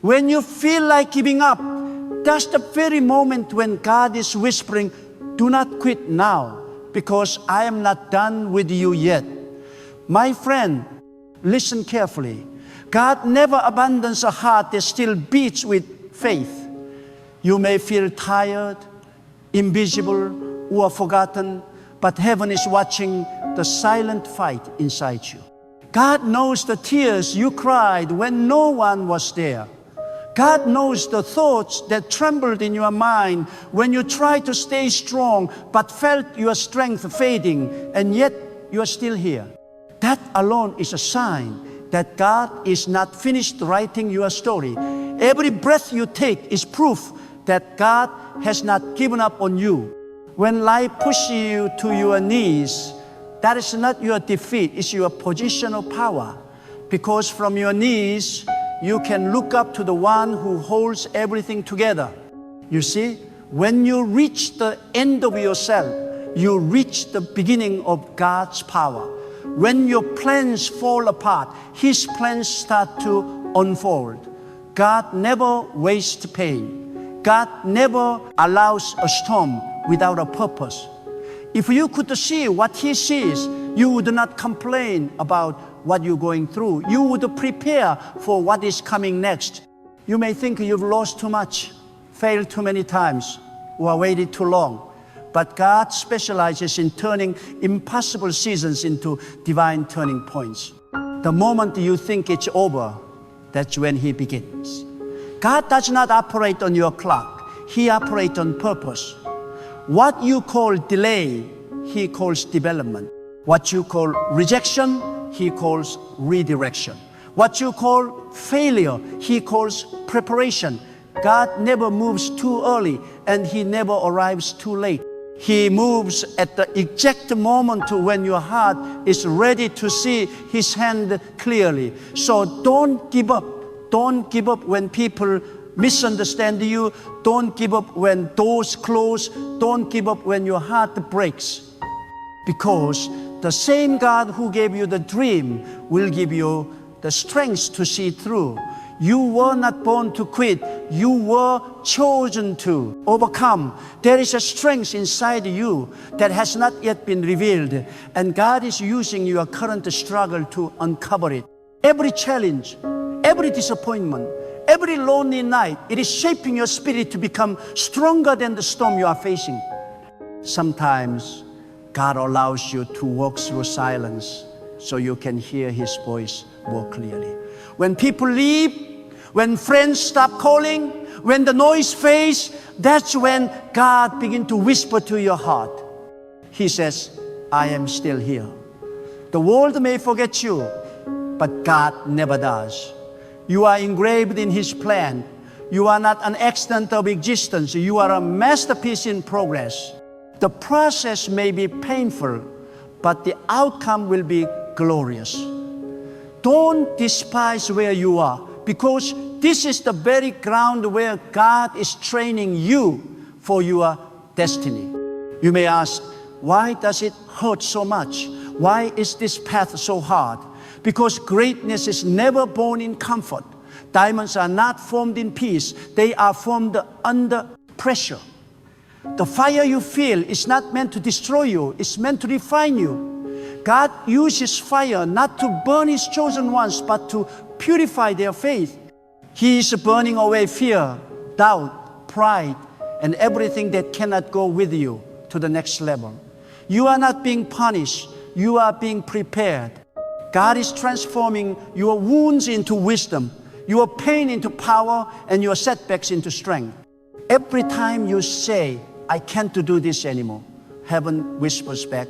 When you feel like giving up, that's the very moment when God is whispering, do not quit now, because I am not done with you yet. My friend, listen carefully. God never abandons a heart that still beats with faith. You may feel tired, invisible, or forgotten, but heaven is watching the silent fight inside you. God knows the tears you cried when no one was there. God knows the thoughts that trembled in your mind when you tried to stay strong but felt your strength fading, and yet you are still here. That alone is a sign that God is not finished writing your story. Every breath you take is proof that God has not given up on you. When life pushes you to your knees, that is not your defeat, it's your positional power. Because from your knees, you can look up to the one who holds everything together. You see, when you reach the end of yourself, you reach the beginning of God's power. When your plans fall apart, His plans start to unfold. God never wastes pain. God never allows a storm without a purpose. If you could see what He sees, you would not complain about what you're going through. You would prepare for what is coming next. You may think you've lost too much, failed too many times, or waited too long. But God specializes in turning impossible seasons into divine turning points. The moment you think it's over, that's when He begins. God does not operate on your clock. He operates on purpose. What you call delay, He calls development. What you call rejection, He calls redirection. What you call failure, He calls preparation. God never moves too early, and He never arrives too late. He moves at the exact moment when your heart is ready to see His hand clearly. So don't give up. Don't give up when people misunderstand you. Don't give up when doors close. Don't give up when your heart breaks. Because the same God who gave you the dream will give you the strength to see through. You were not born to quit. You were chosen to overcome. There is a strength inside you that has not yet been revealed, and God is using your current struggle to uncover it. Every challenge, every disappointment, every lonely night, it is shaping your spirit to become stronger than the storm you are facing. Sometimes God allows you to walk through silence so you can hear His voice more clearly. When people leave, when friends stop calling, when the noise fades, that's when God begins to whisper to your heart. He says, I am still here. The world may forget you, but God never does. You are engraved in His plan. You are not an accident of existence. You are a masterpiece in progress. The process may be painful, but the outcome will be glorious. Don't despise where you are, because this is the very ground where God is training you for your destiny. You may ask, why does it hurt so much? Why is this path so hard? Because greatness is never born in comfort. Diamonds are not formed in peace. They are formed under pressure. The fire you feel is not meant to destroy you. It's meant to refine you. God uses fire not to burn His chosen ones, but to purify their faith. He is burning away fear, doubt, pride, and everything that cannot go with you to the next level. You are not being punished. You are being prepared. God is transforming your wounds into wisdom, your pain into power, and your setbacks into strength. Every time you say, I can't do this anymore, heaven whispers back,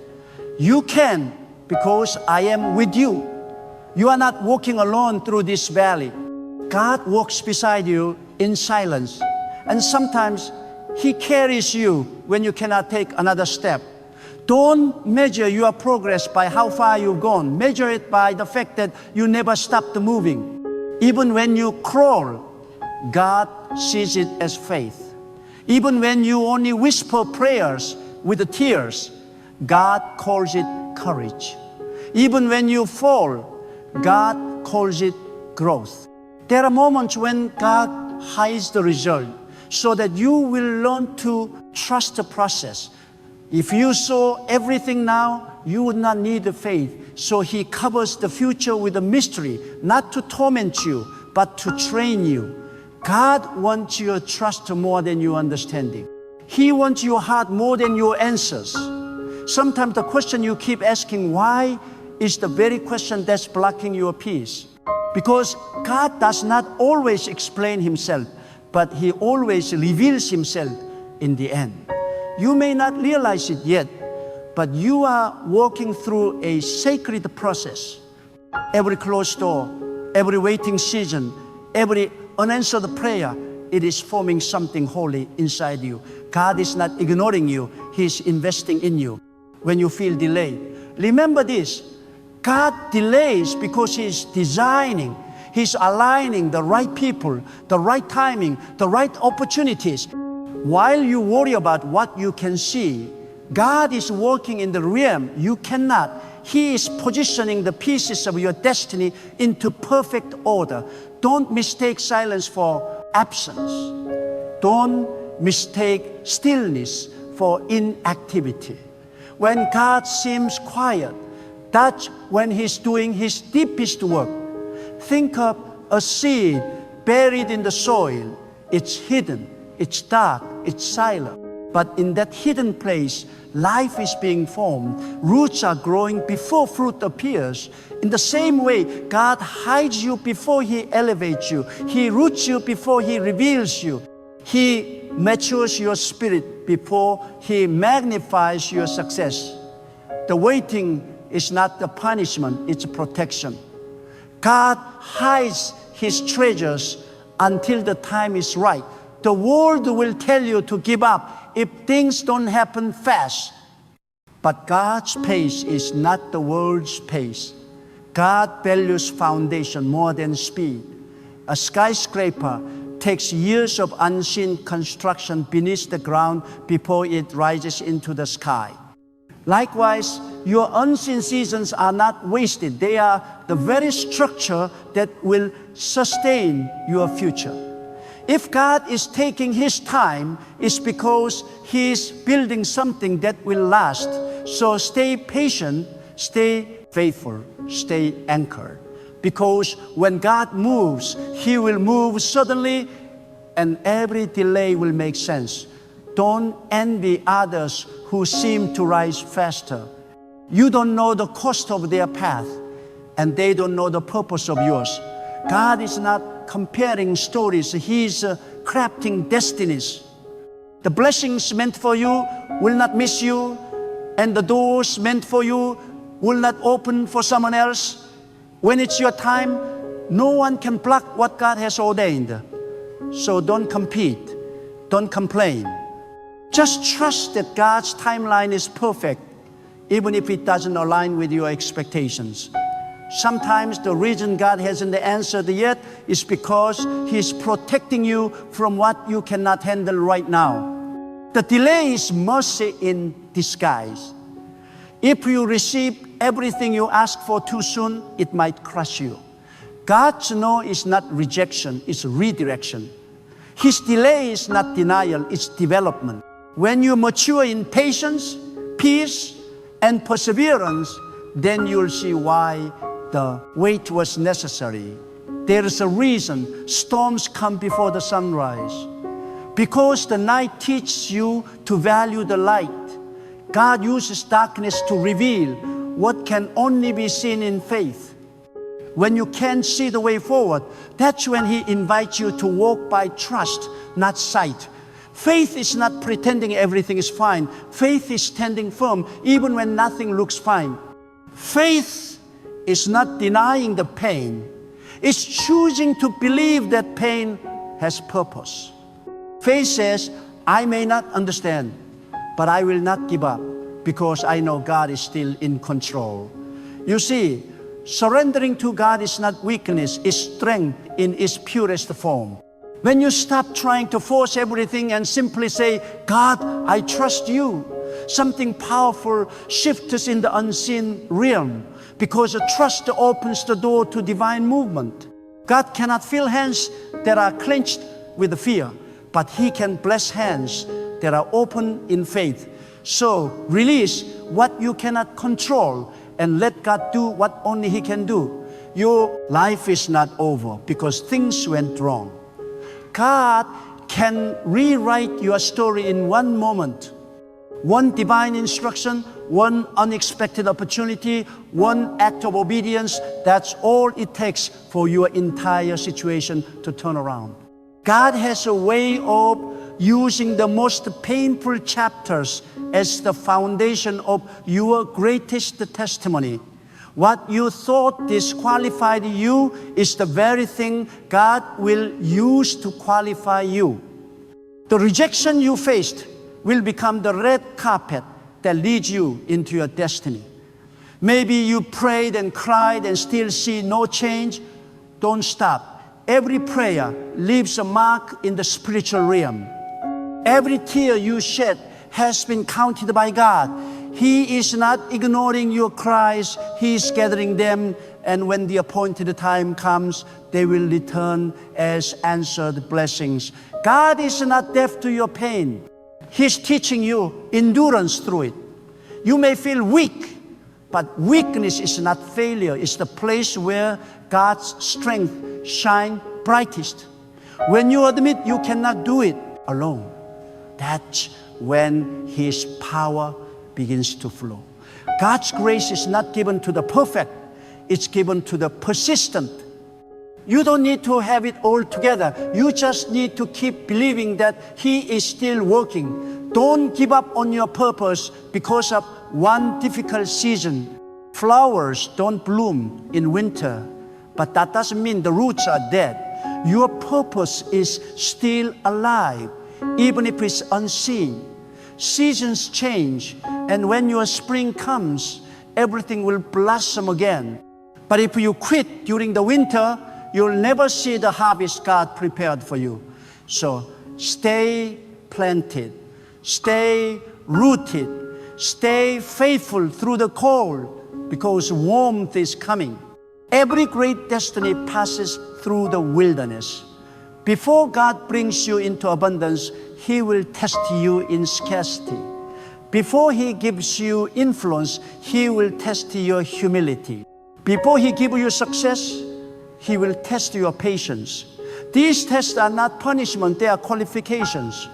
you can, because I am with you. You are not walking alone through this valley. God walks beside you in silence. And sometimes He carries you when you cannot take another step. Don't measure your progress by how far you've gone. Measure it by the fact that you never stopped moving. Even when you crawl, God sees it as faith. Even when you only whisper prayers with the tears, God calls it courage. Even when you fall, God calls it growth. There are moments when God hides the result so that you will learn to trust the process. If you saw everything now, you would not need the faith. So He covers the future with a mystery, not to torment you, but to train you. God wants your trust more than your understanding. He wants your heart more than your answers. Sometimes the question you keep asking, why, is the very question that's blocking your peace. Because God does not always explain Himself, but He always reveals Himself in the end. You may not realize it yet, but you are walking through a sacred process. Every closed door, every waiting season, every unanswered prayer, it is forming something holy inside you. God is not ignoring you. He's investing in you. When you feel delayed, remember this. God delays because He's designing, He's aligning the right people, the right timing, the right opportunities. While you worry about what you can see, God is working in the realm you cannot. He is positioning the pieces of your destiny into perfect order. Don't mistake silence for absence. Don't mistake stillness for inactivity. When God seems quiet, that's when He's doing His deepest work. Think of a seed buried in the soil. It's hidden, it's dark, it's silent. But in that hidden place, life is being formed. Roots are growing before fruit appears. In the same way, God hides you before He elevates you. He roots you before He reveals you. He matures your spirit before He magnifies your success. The waiting is not the punishment, it's protection. God hides His treasures until the time is right. The world will tell you to give up if things don't happen fast. But God's pace is not the world's pace. God values foundation more than speed. A skyscraper takes years of unseen construction beneath the ground before it rises into the sky. Likewise, your unseen seasons are not wasted. They are the very structure that will sustain your future. If God is taking His time, it's because He is building something that will last. So stay patient, stay faithful, stay anchored. Because when God moves, He will move suddenly, and every delay will make sense. Don't envy others who seem to rise faster. You don't know the cost of their path, and they don't know the purpose of yours. God is not comparing stories. He's crafting destinies. The blessings meant for you will not miss you, and the doors meant for you will not open for someone else. When it's your time, no one can block what God has ordained. So don't compete. Don't complain. Just trust that God's timeline is perfect, even if it doesn't align with your expectations. Sometimes the reason God hasn't answered yet is because He's protecting you from what you cannot handle right now. The delay is mercy in disguise. If you receive everything you ask for too soon, it might crush you. God's no is not rejection, it's redirection. His delay is not denial, it's development. When you mature in patience, peace, and perseverance, then you'll see why the wait was necessary. There is a reason storms come before the sunrise. Because the night teaches you to value the light. God uses darkness to reveal what can only be seen in faith. When you can't see the way forward, that's when He invites you to walk by trust, not sight. Faith is not pretending everything is fine. Faith is standing firm even when nothing looks fine. Faith is not denying the pain. It's choosing to believe that pain has purpose. Faith says, I may not understand, but I will not give up because I know God is still in control. You see, surrendering to God is not weakness, it's strength in its purest form. When you stop trying to force everything and simply say, God, I trust you, something powerful shifts in the unseen realm. because trust opens the door to divine movement. God cannot fill hands that are clenched with fear, but He can bless hands that are open in faith. So release what you cannot control and let God do what only He can do. Your life is not over because things went wrong. God can rewrite your story in one moment. One divine instruction, one unexpected opportunity, one act of obedience, that's all it takes for your entire situation to turn around. God has a way of using the most painful chapters as the foundation of your greatest testimony. What you thought disqualified you is the very thing God will use to qualify you. The rejection you faced will become the red carpet that leads you into your destiny. Maybe you prayed and cried and still see no change. Don't stop. Every prayer leaves a mark in the spiritual realm. Every tear you shed has been counted by God. He is not ignoring your cries. He is gathering them, and when the appointed time comes, they will return as answered blessings. God is not deaf to your pain. He's teaching you endurance through it. You may feel weak, but weakness is not failure. It's the place where God's strength shines brightest. When you admit you cannot do it alone, that's when His power begins to flow. God's grace is not given to the perfect. It's given to the persistent. You don't need to have it all together. You just need to keep believing that He is still working. Don't give up on your purpose because of one difficult season. Flowers don't bloom in winter, but that doesn't mean the roots are dead. Your purpose is still alive, even if it's unseen. Seasons change, and when your spring comes, everything will blossom again. But if you quit during the winter, you'll never see the harvest God prepared for you. So stay planted, stay rooted, stay faithful through the cold, because warmth is coming. Every great destiny passes through the wilderness. Before God brings you into abundance, He will test you in scarcity. Before He gives you influence, He will test your humility. Before He gives you success, He will test your patience. These tests are not punishment, they are qualifications.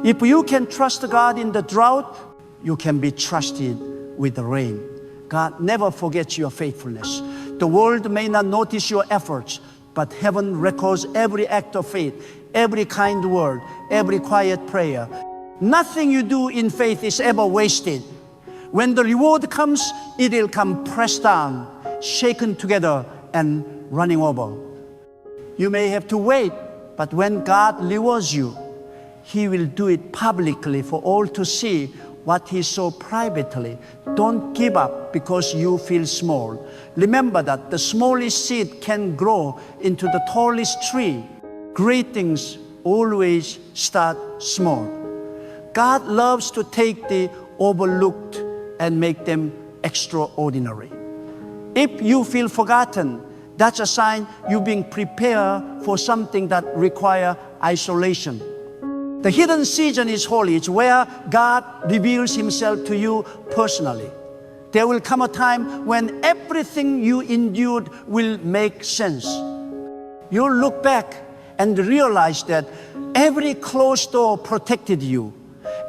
If you can trust God in the drought, you can be trusted with the rain. God never forgets your faithfulness. The world may not notice your efforts, but heaven records every act of faith, every kind word, every quiet prayer. Nothing you do in faith is ever wasted. When the reward comes, it will come pressed down, shaken together, and running over. You may have to wait, but when God rewards you, He will do it publicly for all to see what He saw privately. Don't give up because you feel small. Remember that the smallest seed can grow into the tallest tree. Great things always start small. God loves to take the overlooked and make them extraordinary. If you feel forgotten, that's a sign you're being prepared for something that requires isolation. The hidden season is holy. It's where God reveals Himself to you personally. There will come a time when everything you endured will make sense. You'll look back and realize that every closed door protected you.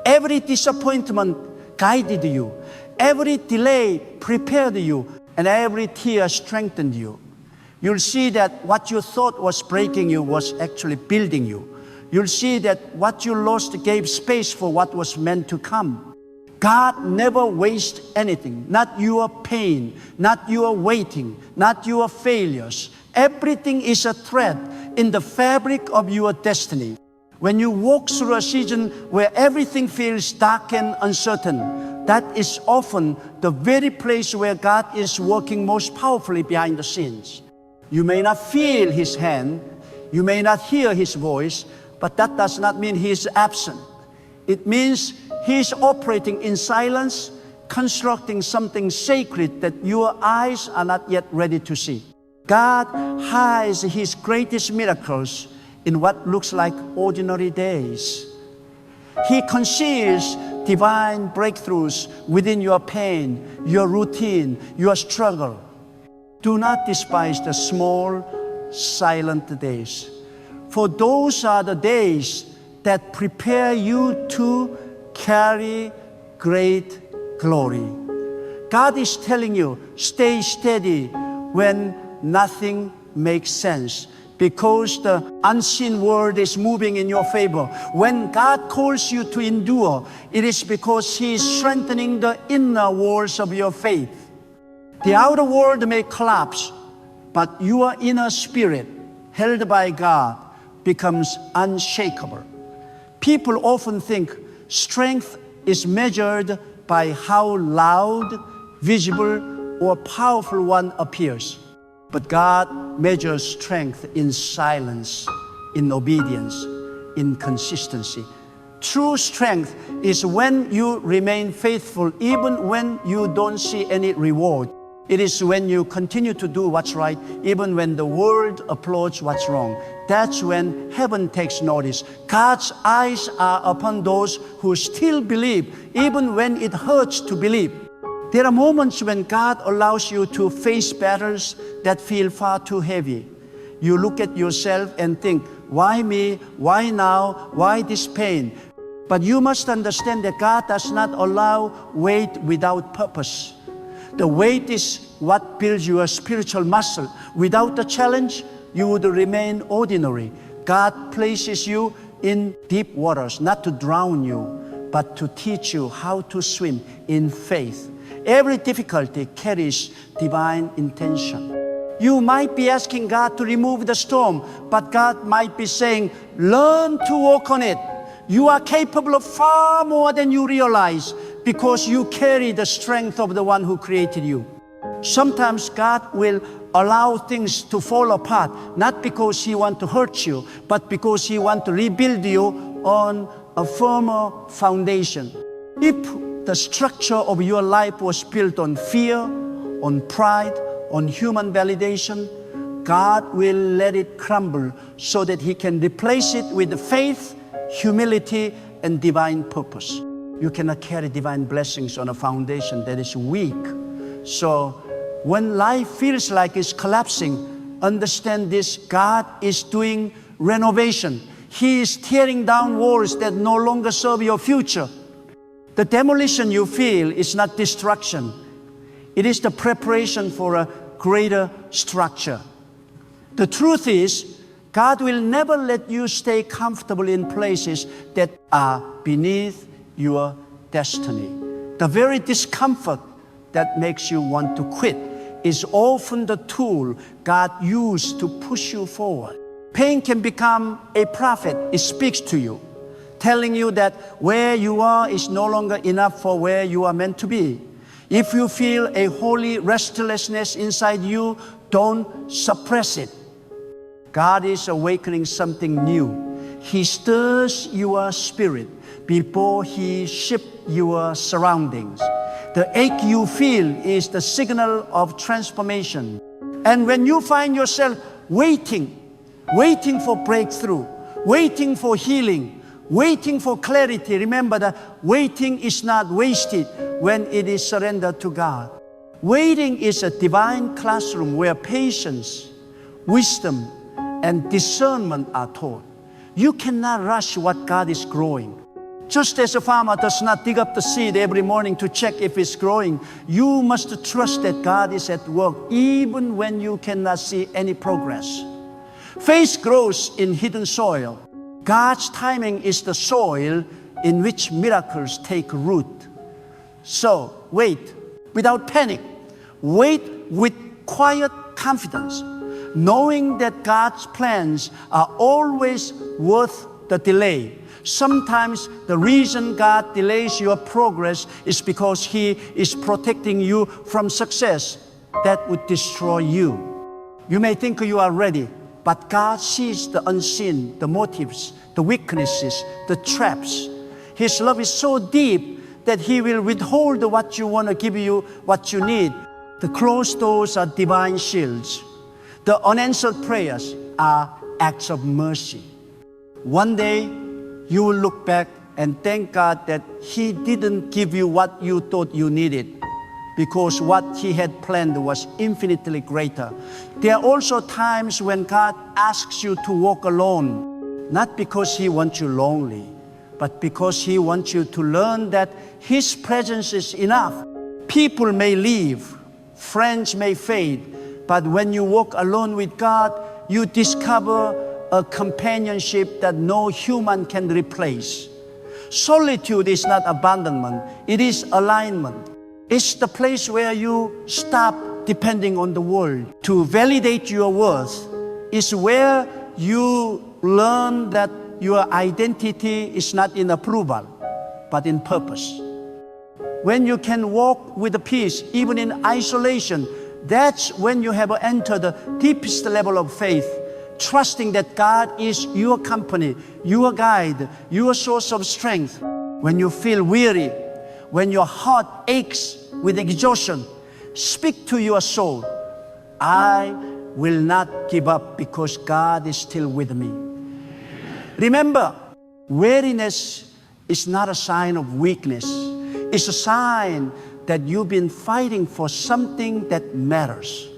Every disappointment guided you. Every delay prepared you. And every tear strengthened you. You'll see that what you thought was breaking you was actually building you. You'll see that what you lost gave space for what was meant to come. God never wastes anything, not your pain, not your waiting, not your failures. Everything is a thread in the fabric of your destiny. When you walk through a season where everything feels dark and uncertain, that is often the very place where God is working most powerfully behind the scenes. You may not feel His hand, you may not hear His voice, but that does not mean He is absent. It means He is operating in silence, constructing something sacred that your eyes are not yet ready to see. God hides His greatest miracles in what looks like ordinary days. He conceals divine breakthroughs within your pain, your routine, your struggle. Do not despise the small, silent days, for those are the days that prepare you to carry great glory. God is telling you, stay steady when nothing makes sense, because the unseen world is moving in your favor. When God calls you to endure, it is because He is strengthening the inner walls of your faith. The outer world may collapse, but your inner spirit, held by God, becomes unshakable. People often think strength is measured by how loud, visible, or powerful one appears. But God measures strength in silence, in obedience, in consistency. True strength is when you remain faithful even when you don't see any reward. It is when you continue to do what's right even when the world applauds what's wrong. That's when heaven takes notice. God's eyes are upon those who still believe even when it hurts to believe. There are moments when God allows you to face battles that feel far too heavy. You look at yourself and think, why me? Why now? Why this pain? But you must understand that God does not allow weight without purpose. The weight is what builds your spiritual muscle. Without the challenge, you would remain ordinary. God places you in deep waters, not to drown you, but to teach you how to swim in faith. Every difficulty carries divine intention. You might be asking God to remove the storm, but God might be saying, learn to walk on it. You are capable of far more than you realize because you carry the strength of the one who created you. Sometimes God will allow things to fall apart, not because He wants to hurt you, but because He wants to rebuild you on a firmer foundation. If the structure of your life was built on fear, on pride, on human validation, God will let it crumble so that He can replace it with faith, humility, and divine purpose. You cannot carry divine blessings on a foundation that is weak. So when life feels like it's collapsing, understand this: God is doing renovation. He is tearing down walls that no longer serve your future. The demolition you feel is not destruction. It is the preparation for a greater structure. The truth is, God will never let you stay comfortable in places that are beneath your destiny. The very discomfort that makes you want to quit is often the tool God used to push you forward. Pain can become a prophet. It speaks to you, telling you that where you are is no longer enough for where you are meant to be. If you feel a holy restlessness inside you, don't suppress it. God is awakening something new. He stirs your spirit before He shifts your surroundings. The ache you feel is the signal of transformation. And when you find yourself waiting for breakthrough, waiting for healing, waiting for clarity, remember that waiting is not wasted when it is surrendered to God. Waiting is a divine classroom where patience, wisdom, and discernment are taught. You cannot rush what God is growing. Just as a farmer does not dig up the seed every morning to check if it's growing, you must trust that God is at work even when you cannot see any progress. Faith grows in hidden soil. God's timing is the soil in which miracles take root. So wait without panic. Wait with quiet confidence, knowing that God's plans are always worth the delay. Sometimes the reason God delays your progress is because He is protecting you from success that would destroy you. You may think you are ready, but God sees the unseen, the motives, the weaknesses, the traps. His love is so deep that He will withhold what you want to give you, what you need. The closed doors are divine shields. The unanswered prayers are acts of mercy. One day, you will look back and thank God that He didn't give you what you thought you needed, because what He had planned was infinitely greater. There are also times when God asks you to walk alone, not because He wants you lonely, but because He wants you to learn that His presence is enough. People may leave, friends may fade, but when you walk alone with God, you discover a companionship that no human can replace. Solitude is not abandonment, it is alignment. It's the place where you stop depending on the world to validate your worth. It's where you learn that your identity is not in approval, but in purpose. When you can walk with peace, even in isolation, that's when you have entered the deepest level of faith, trusting that God is your company, your guide, your source of strength. When you feel weary, when your heart aches with exhaustion, speak to your soul, I will not give up because God is still with me. Remember, weariness is not a sign of weakness. It's a sign that you've been fighting for something that matters.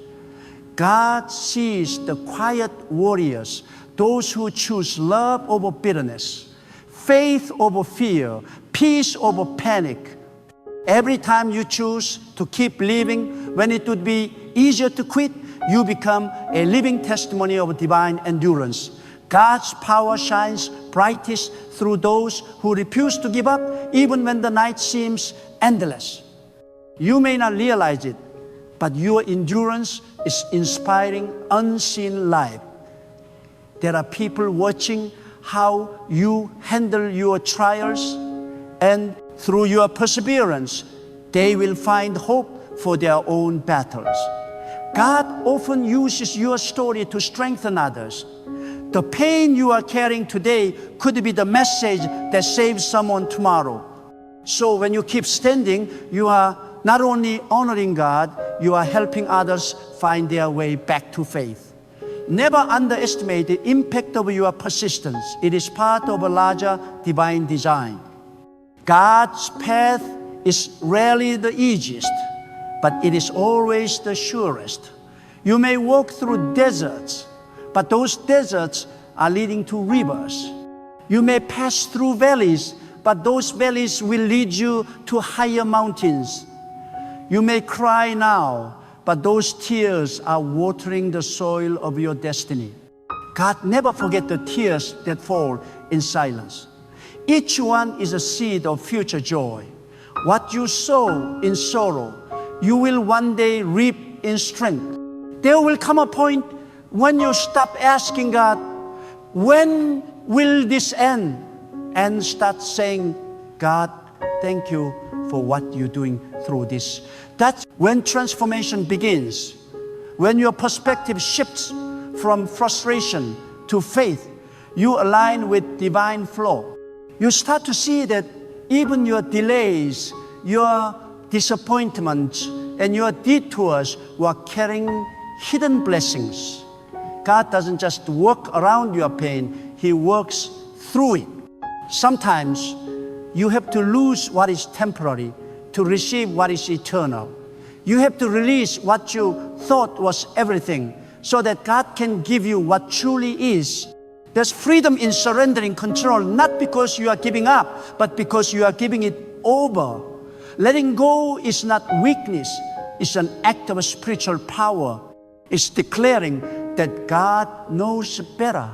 God sees the quiet warriors, those who choose love over bitterness, faith over fear, peace over panic. Every time you choose to keep living when it would be easier to quit, you become a living testimony of divine endurance. God's power shines brightest through those who refuse to give up, even when the night seems endless. You may not realize it, but your endurance is inspiring unseen life. There are people watching how you handle your trials, and through your perseverance, they will find hope for their own battles. God often uses your story to strengthen others. The pain you are carrying today could be the message that saves someone tomorrow. So when you keep standing, you are not only honoring God, you are helping others find their way back to faith. Never underestimate the impact of your persistence. It is part of a larger divine design. God's path is rarely the easiest, but it is always the surest. You may walk through deserts, but those deserts are leading to rivers. You may pass through valleys, but those valleys will lead you to higher mountains. You may cry now, but those tears are watering the soil of your destiny. God never forgets the tears that fall in silence. Each one is a seed of future joy. What you sow in sorrow, you will one day reap in strength. There will come a point when you stop asking God, when will this end? And start saying, God, thank you for what you're doing through this. That's when transformation begins. When your perspective shifts from frustration to faith, you align with divine flow. You start to see that even your delays, your disappointments, and your detours were carrying hidden blessings. God doesn't just work around your pain, He works through it. Sometimes you have to lose what is temporary to receive what is eternal. You have to release what you thought was everything so that God can give you what truly is. There's freedom in surrendering control, not because you are giving up, but because you are giving it over. Letting go is not weakness, it's an act of spiritual power. It's declaring that God knows better,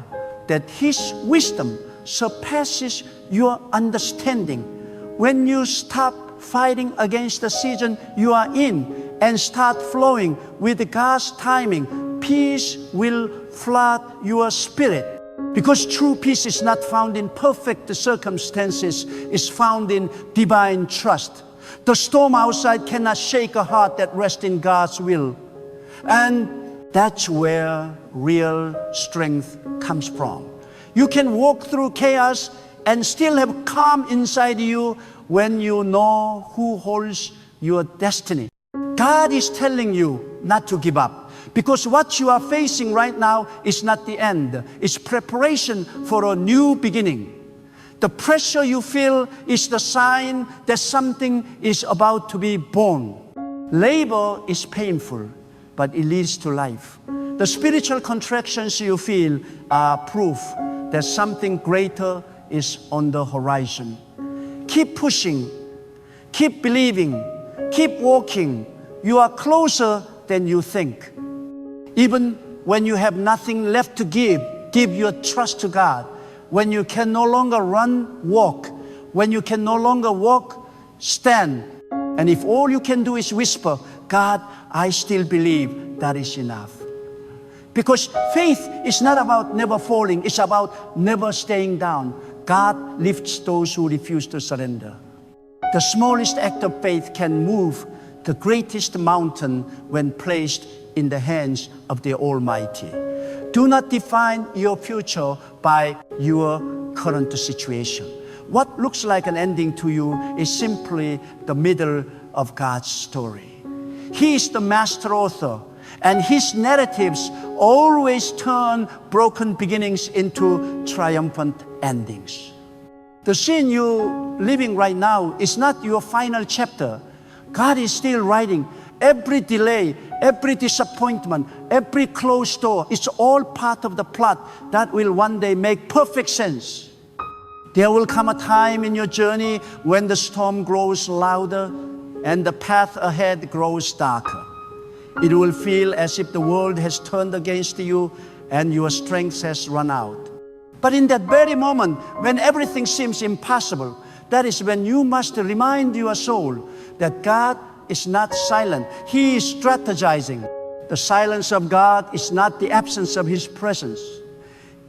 that His wisdom surpasses your understanding. When you stop fighting against the season you are in and start flowing with God's timing, peace will flood your spirit. Because true peace is not found in perfect circumstances, it's found in divine trust. The storm outside cannot shake a heart that rests in God's will. And that's where real strength comes from. You can walk through chaos and still have calm inside you when you know who holds your destiny. God is telling you not to give up, because what you are facing right now is not the end. It's preparation for a new beginning. The pressure you feel is the sign that something is about to be born. Labor is painful, but it leads to life. The spiritual contractions you feel are proof that something greater is on the horizon. Keep pushing, keep believing, keep walking. You are closer than you think. Even when you have nothing left to give your trust to God. When you can no longer run, walk. When you can no longer walk, stand. And if all you can do is whisper, God, I still believe, that is enough. Because faith is not about never falling, it's about never staying down. God lifts those who refuse to surrender. The smallest act of faith can move the greatest mountain when placed in the hands of the Almighty. Do not define your future by your current situation. What looks like an ending to you is simply the middle of God's story. He is the master author, and His narratives always turn broken beginnings into triumphant endings. The scene you're living right now is not your final chapter. God is still writing. Every delay, every disappointment, every closed door, it's all part of the plot that will one day make perfect sense. There will come a time in your journey when the storm grows louder and the path ahead grows darker. It will feel as if the world has turned against you and your strength has run out. But in that very moment, when everything seems impossible, that is when you must remind your soul that God is not silent. He is strategizing. The silence of God is not the absence of His presence.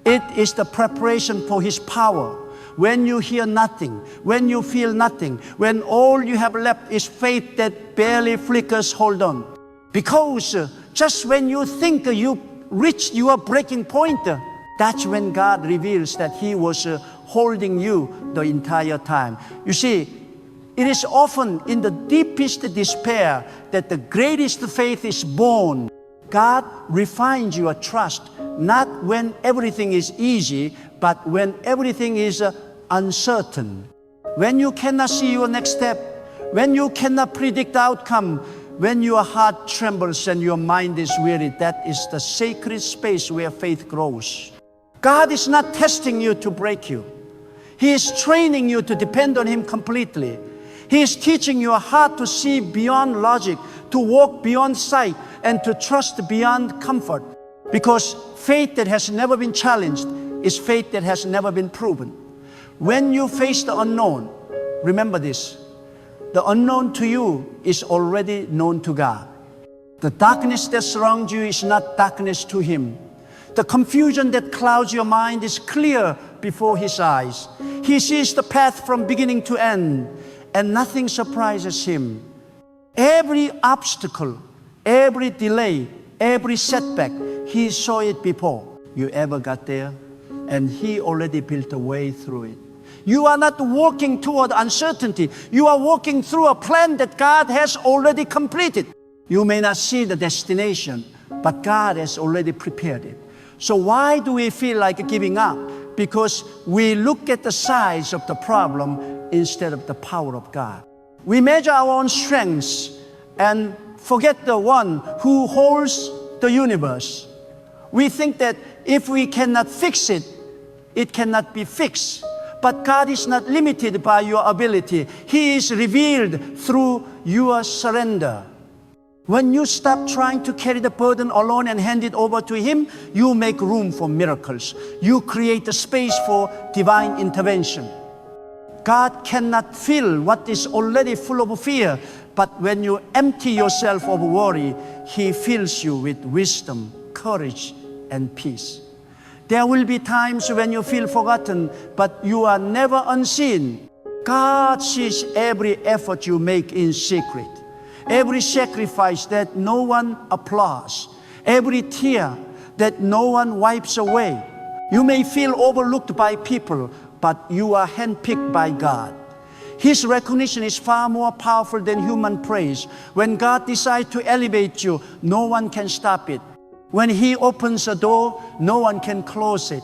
It is the preparation for His power. When you hear nothing, when you feel nothing, when all you have left is faith that barely flickers, hold on. Because just when you think you reached your breaking point, that's when God reveals that He was holding you the entire time. You see, it is often in the deepest despair that the greatest faith is born. God refines your trust, not when everything is easy, but when everything is uncertain. When you cannot see your next step, when you cannot predict the outcome, when your heart trembles and your mind is weary, that is the sacred space where faith grows. God is not testing you to break you. He is training you to depend on Him completely. He is teaching your heart to see beyond logic, to walk beyond sight, and to trust beyond comfort. Because faith that has never been challenged is faith that has never been proven. When you face the unknown, remember this: the unknown to you is already known to God. The darkness that surrounds you is not darkness to Him. The confusion that clouds your mind is clear before His eyes. He sees the path from beginning to end, and nothing surprises Him. Every obstacle, every delay, every setback, He saw it before you ever got there, and He already built a way through it. You are not walking toward uncertainty. You are walking through a plan that God has already completed. You may not see the destination, but God has already prepared it. So why do we feel like giving up? Because we look at the size of the problem instead of the power of God. We measure our own strengths and forget the one who holds the universe. We think that if we cannot fix it, it cannot be fixed. But God is not limited by your ability. He is revealed through your surrender. When you stop trying to carry the burden alone and hand it over to Him, you make room for miracles. You create a space for divine intervention. God cannot fill what is already full of fear, but when you empty yourself of worry, He fills you with wisdom, courage, and peace. There will be times when you feel forgotten, but you are never unseen. God sees every effort you make in secret, every sacrifice that no one applauds, every tear that no one wipes away. You may feel overlooked by people, but you are handpicked by God. His recognition is far more powerful than human praise. When God decides to elevate you, no one can stop it. When He opens a door, no one can close it.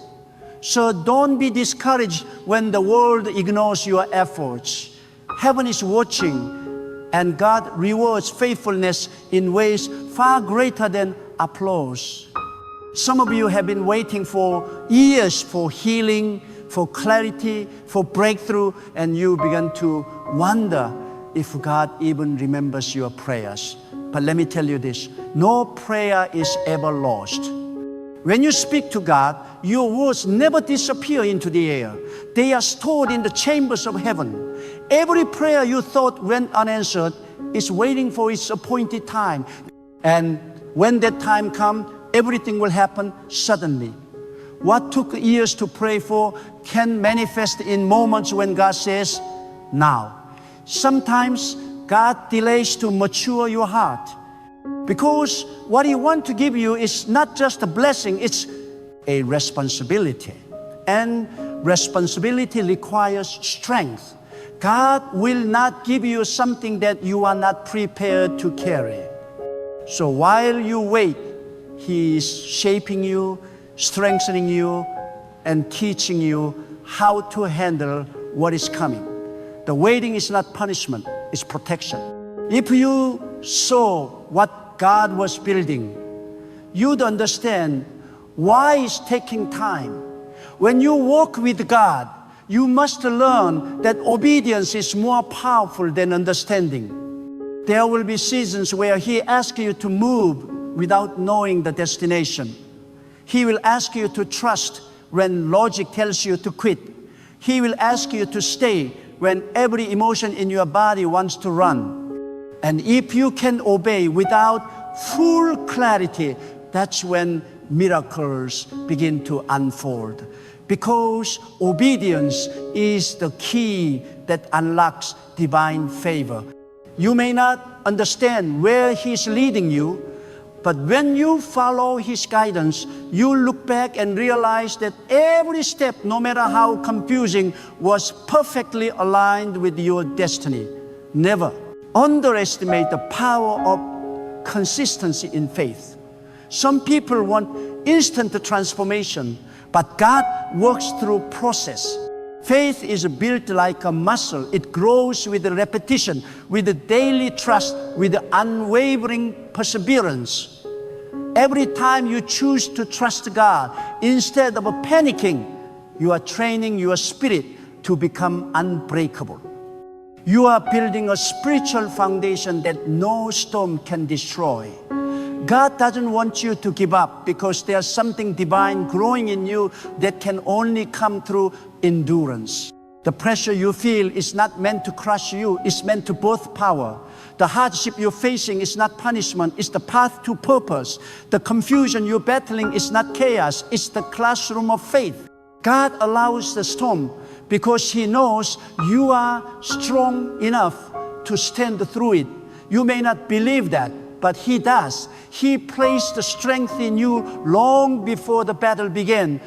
So don't be discouraged when the world ignores your efforts. Heaven is watching, and God rewards faithfulness in ways far greater than applause. Some of you have been waiting for years for healing, for clarity, for breakthrough, and you begin to wonder if God even remembers your prayers. But let me tell you this, no prayer is ever lost. When you speak to God, your words never disappear into the air. They are stored in the chambers of heaven. Every prayer you thought went unanswered is waiting for its appointed time. And when that time comes, everything will happen suddenly. What took years to pray for can manifest in moments when God says, now. Sometimes God delays to mature your heart, because what He wants to give you is not just a blessing, it's a responsibility. And responsibility requires strength. God will not give you something that you are not prepared to carry. So while you wait, He is shaping you, strengthening you, and teaching you how to handle what is coming. The waiting is not punishment, it's protection. If you saw what God was building, you'd understand why it's taking time. When you walk with God, you must learn that obedience is more powerful than understanding. There will be seasons where He asks you to move without knowing the destination. He will ask you to trust when logic tells you to quit. He will ask you to stay when every emotion in your body wants to run. And if you can obey without full clarity, that's when miracles begin to unfold. Because obedience is the key that unlocks divine favor. You may not understand where He's leading you, but when you follow His guidance, you look back and realize that every step, no matter how confusing, was perfectly aligned with your destiny. Never underestimate the power of consistency in faith. Some people want instant transformation, but God works through process. Faith is built like a muscle. It grows with repetition, with daily trust, with unwavering perseverance. Every time you choose to trust God, instead of panicking, you are training your spirit to become unbreakable. You are building a spiritual foundation that no storm can destroy. God doesn't want you to give up because there's something divine growing in you that can only come through endurance. The pressure you feel is not meant to crush you, it's meant to birth power. The hardship you're facing is not punishment, it's the path to purpose. The confusion you're battling is not chaos, it's the classroom of faith. God allows the storm because He knows you are strong enough to stand through it. You may not believe that, but He does. He placed the strength in you long before the battle began.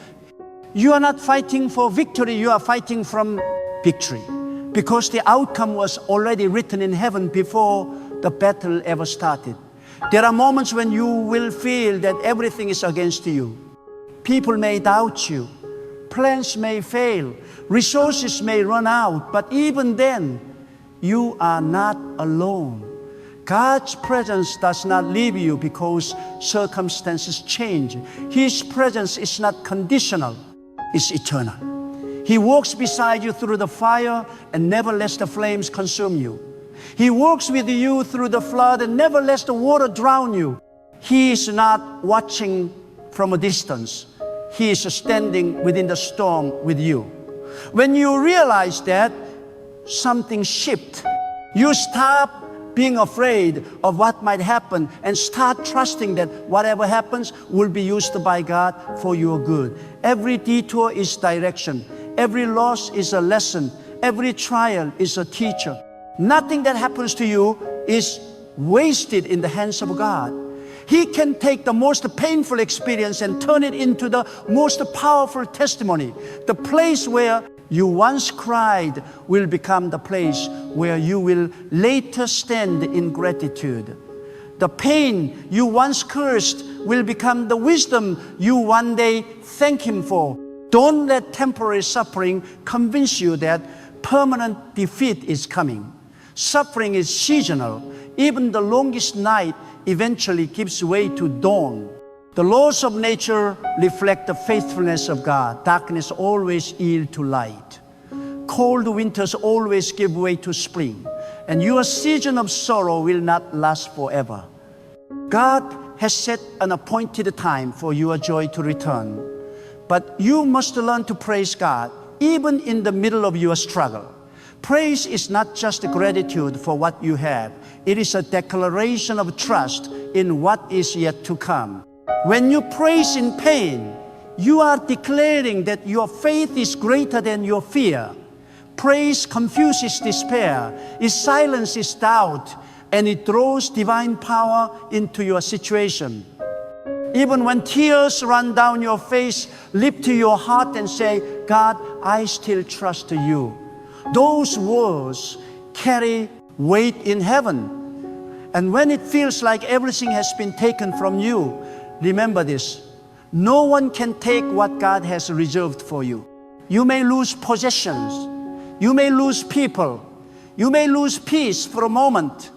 You are not fighting for victory, you are fighting from victory, because the outcome was already written in heaven before the battle ever started. There are moments when you will feel that everything is against you. People may doubt you. Plans may fail. Resources may run out. But even then, you are not alone. God's presence does not leave you because circumstances change. His presence is not conditional. It's eternal. He walks beside you through the fire and never lets the flames consume you. He walks with you through the flood and never lets the water drown you. He is not watching from a distance. He is standing within the storm with you. When you realize that, something shifts. You stop being afraid of what might happen and start trusting that whatever happens will be used by God for your good. Every detour is direction. Every loss is a lesson. Every trial is a teacher. Nothing that happens to you is wasted in the hands of God. He can take the most painful experience and turn it into the most powerful testimony. The place where you once cried will become the place where you will later stand in gratitude. The pain you once cursed will become the wisdom you one day thank Him for. Don't let temporary suffering convince you that permanent defeat is coming. Suffering is seasonal. Even the longest night eventually gives way to dawn. The laws of nature reflect the faithfulness of God. Darkness always yields to light. Cold winters always give way to spring. And your season of sorrow will not last forever. God has set an appointed time for your joy to return. But you must learn to praise God even in the middle of your struggle. Praise is not just gratitude for what you have. It is a declaration of trust in what is yet to come. When you praise in pain, you are declaring that your faith is greater than your fear. Praise confuses despair, it silences doubt, and it draws divine power into your situation. Even when tears run down your face, lift to your heart and say, God, I still trust you. Those words carry weight in heaven. And when it feels like everything has been taken from you, remember this: no one can take what God has reserved for you. You may lose possessions, you may lose people, you may lose peace for a moment,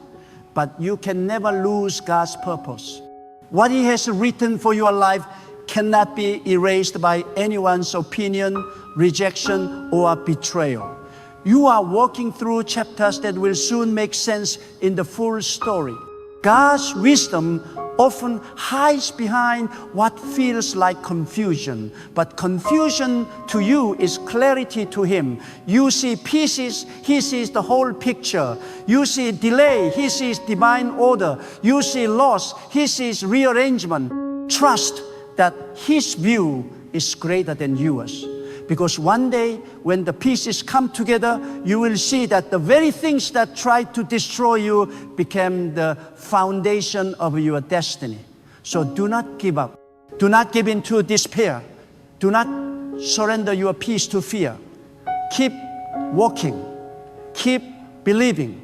but you can never lose God's purpose. What He has written for your life cannot be erased by anyone's opinion, rejection, or betrayal. You are walking through chapters that will soon make sense in the full story. God's wisdom often hides behind what feels like confusion, but confusion to you is clarity to Him. You see pieces, He sees the whole picture. You see delay, He sees divine order. You see loss, He sees rearrangement. Trust that His view is greater than yours. Because one day, when the pieces come together, you will see that the very things that tried to destroy you became the foundation of your destiny. So do not give up. Do not give in to despair. Do not surrender your peace to fear. Keep walking. Keep believing.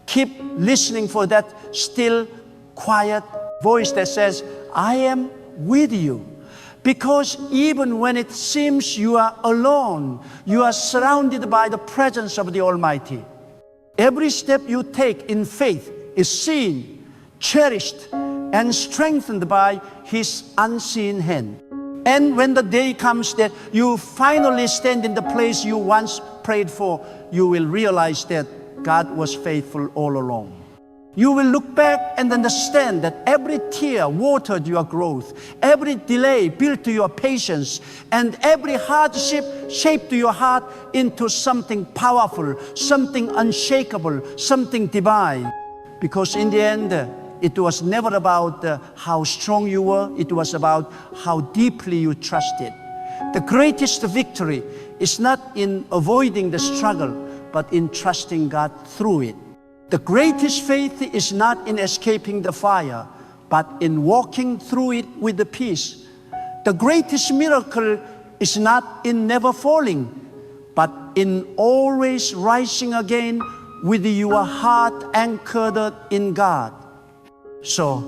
Keep listening for that still, quiet voice that says, I am with you. Because even when it seems you are alone, you are surrounded by the presence of the Almighty. Every step you take in faith is seen, cherished, and strengthened by His unseen hand. And when the day comes that you finally stand in the place you once prayed for, you will realize that God was faithful all along. You will look back and understand that every tear watered your growth, every delay built your patience, and every hardship shaped your heart into something powerful, something unshakable, something divine. Because in the end, it was never about how strong you were, it was about how deeply you trusted. The greatest victory is not in avoiding the struggle, but in trusting God through it. The greatest faith is not in escaping the fire, but in walking through it with the peace. The greatest miracle is not in never falling, but in always rising again with your heart anchored in God. So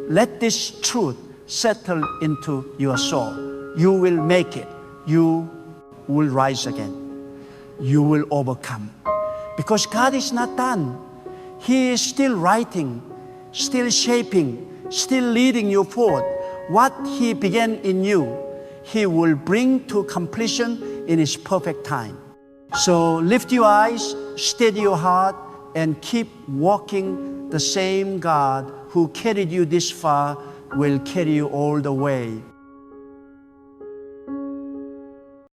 let this truth settle into your soul. You will make it. You will rise again. You will overcome. Because God is not done. He is still writing, still shaping, still leading you forward. What He began in you, He will bring to completion in His perfect time. So lift your eyes, steady your heart, and keep walking. The same God who carried you this far will carry you all the way.